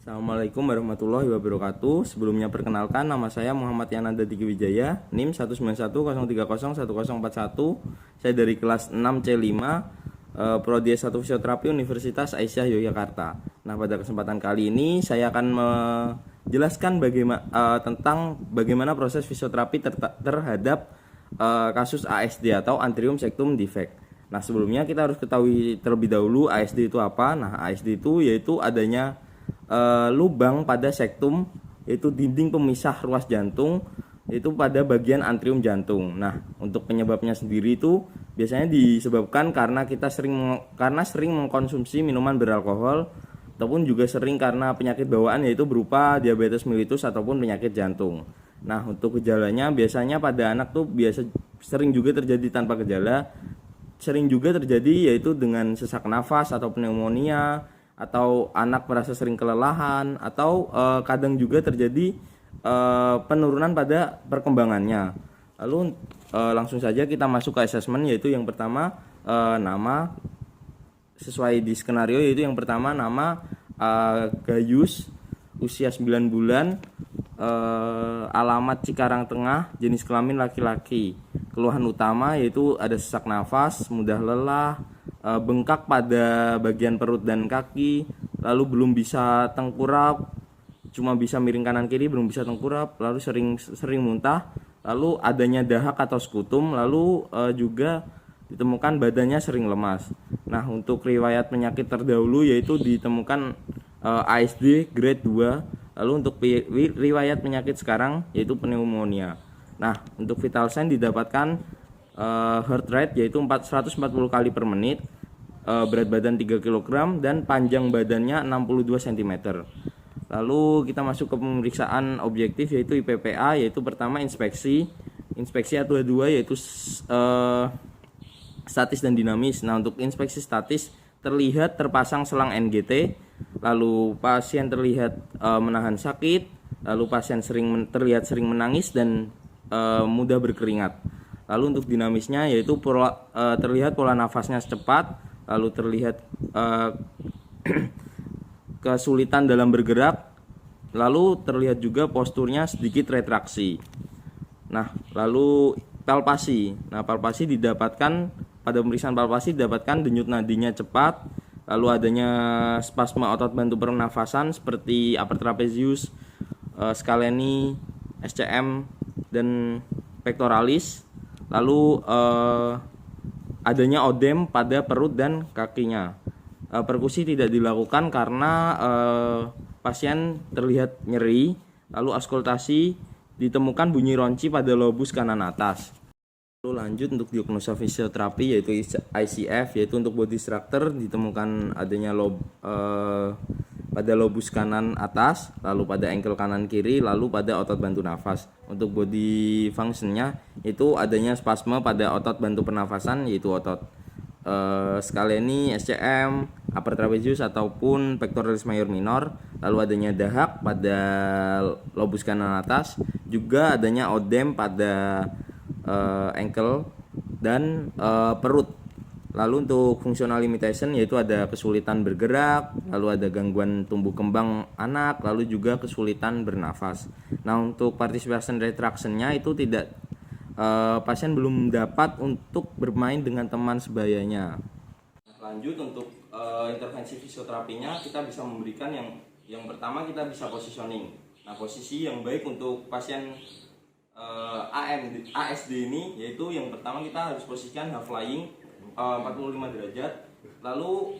Assalamualaikum warahmatullahi wabarakatuh. Sebelumnya perkenalkan, nama saya Muhammad Yananda Diki Wijaya, NIM 19103011041. Saya dari kelas 6C5 Prodi S1 Fisioterapi Universitas Aisyah Yogyakarta. Nah, pada kesempatan kali ini saya akan menjelaskan tentang bagaimana proses fisioterapi terhadap kasus ASD atau Antrium Septum Defect. Nah, sebelumnya kita harus ketahui terlebih dahulu ASD itu apa. Nah, ASD itu yaitu adanya lubang pada sektum, yaitu dinding pemisah ruas jantung, itu pada bagian antrium jantung. Nah, untuk penyebabnya sendiri itu biasanya disebabkan karena sering mengkonsumsi minuman beralkohol, ataupun juga sering karena penyakit bawaan, yaitu berupa diabetes mellitus ataupun penyakit jantung. Nah, untuk gejalanya biasanya pada anak tuh sering juga terjadi tanpa gejala, sering juga terjadi yaitu dengan sesak nafas atau pneumonia, atau anak merasa sering kelelahan, atau kadang juga terjadi penurunan pada perkembangannya. Lalu langsung saja kita masuk ke assessment, yaitu yang pertama nama sesuai di skenario, yaitu yang pertama nama Gayus, usia 9 bulan, alamat Cikarang Tengah, jenis kelamin laki-laki. Keluhan utama yaitu ada sesak nafas, mudah lelah, bengkak pada bagian perut dan kaki, lalu belum bisa tengkurap, cuma bisa miring kanan kiri, belum bisa tengkurap, lalu sering muntah, lalu adanya dahak atau skutum, lalu juga ditemukan badannya sering lemas. Nah, untuk riwayat penyakit terdahulu yaitu ditemukan ASD grade 2, lalu untuk riwayat penyakit sekarang yaitu pneumonia. Nah, untuk vital sign didapatkan heart rate yaitu 140 kali per menit, berat badan 3 kg, dan panjang badannya 62 cm. Lalu kita masuk ke pemeriksaan objektif yaitu IPPA, yaitu pertama inspeksi A22 yaitu statis dan dinamis. Nah, untuk inspeksi statis terlihat terpasang selang NGT, lalu pasien terlihat menahan sakit, lalu pasien terlihat sering menangis dan mudah berkeringat. Lalu untuk dinamisnya yaitu terlihat pola nafasnya cepat, lalu terlihat kesulitan dalam bergerak, lalu terlihat juga posturnya sedikit retraksi. Nah, lalu palpasi. Nah, palpasi didapatkan pada pemeriksaan palpasi didapatkan denyut nadinya cepat, lalu adanya spasme otot bantu pernafasan seperti upper trapezius, scaleni, SCM, dan pectoralis. Lalu adanya odem pada perut dan kakinya. Perkusi tidak dilakukan karena pasien terlihat nyeri. Lalu auskultasi ditemukan bunyi ronci pada lobus kanan atas. Lalu lanjut untuk diagnosa fisioterapi yaitu ICF, yaitu untuk body structure ditemukan adanya pada lobus kanan atas, lalu pada ankle kanan kiri, lalu pada otot bantu nafas. Untuk body functionnya itu adanya spasme pada otot bantu pernafasan yaitu otot scaleni, SCM, upper trapezius ataupun pectoralis major minor, lalu adanya dahak pada lobus kanan atas, juga adanya odem pada ankle dan perut. Lalu untuk functional limitation yaitu ada kesulitan bergerak, lalu ada gangguan tumbuh kembang anak, lalu juga kesulitan bernafas. Nah, untuk participation retraction-nya itu tidak pasien belum dapat untuk bermain dengan teman sebayanya. Lanjut untuk intervensi fisioterapinya, kita bisa memberikan yang pertama kita bisa positioning. Nah, posisi yang baik untuk pasien ASD ini yaitu yang pertama kita harus posisikan half lying 45 derajat. Lalu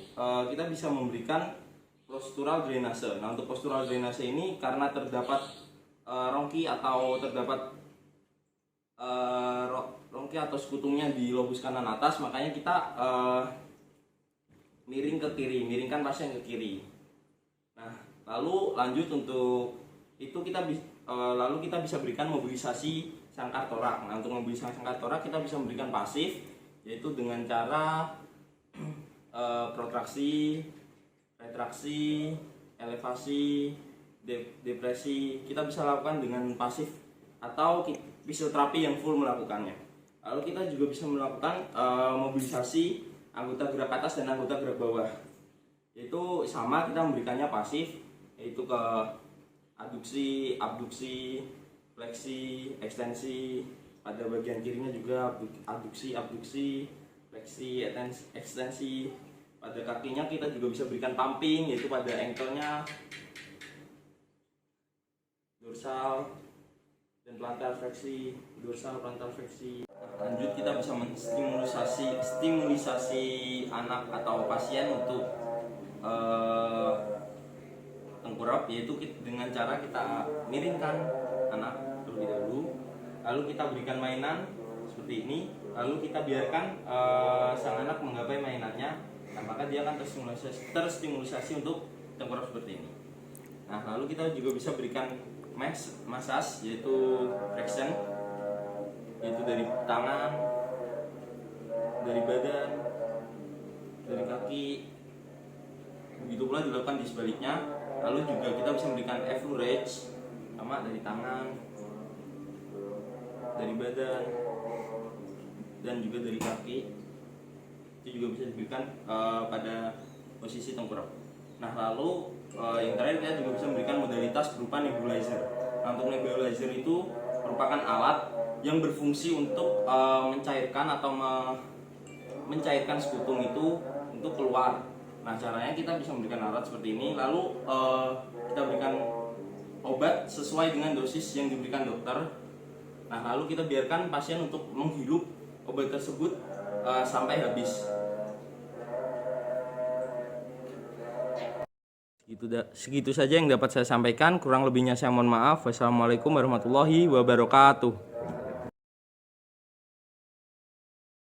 kita bisa memberikan postural drainase. Nah, untuk postural drainase ini karena terdapat rongki atau skutumnya di lobus kanan atas, makanya kita miring ke kiri, miringkan pasien ke kiri. Nah, lalu lanjut untuk itu kita bisa berikan mobilisasi sangkar torak. Nah, untuk mobilisasi sangkar torak kita bisa memberikan pasif, yaitu dengan cara protraksi, retraksi, elevasi, depresi. Kita bisa lakukan dengan pasif atau fisioterapi yang full melakukannya. Lalu kita juga bisa melakukan mobilisasi anggota gerak atas dan anggota gerak bawah. Yaitu sama, kita memberikannya pasif, yaitu ke aduksi, abduksi, fleksi, ekstensi. Pada bagian kirinya juga aduksi, abduksi, fleksi, ekstensi. Pada kakinya kita juga bisa berikan pumping, yaitu pada ankle-nya, dorsal dan plantar fleksi, dorsal plantar fleksi. Lanjut kita bisa stimulisasi anak atau pasien untuk tengkurap, yaitu dengan cara kita miringkan anak terlebih dahulu, lalu kita berikan mainan seperti ini, lalu kita biarkan sang anak menggapai mainannya. Nah, maka dia akan terstimulasi untuk tengkurap seperti ini. Nah, lalu kita juga bisa berikan massage, yaitu friction, yaitu dari tangan, dari badan, dari kaki. Begitu pula dilakukan di sebaliknya. Lalu juga kita bisa memberikan effleurage, sama dari tangan, dari badan, dan juga dari kaki. Itu juga bisa diberikan pada posisi tengkurap. Nah, lalu yang terakhir kita juga bisa memberikan modalitas berupa nebulizer. Nah, untuk nebulizer itu merupakan alat yang berfungsi untuk mencairkan atau mencairkan sekutum itu untuk keluar. Nah, caranya kita bisa memberikan alat seperti ini, lalu kita berikan obat sesuai dengan dosis yang diberikan dokter. Nah, lalu kita biarkan pasien untuk menghirup obat tersebut sampai habis. Segitu saja yang dapat saya sampaikan. Kurang lebihnya saya mohon maaf. Wassalamualaikum warahmatullahi wabarakatuh.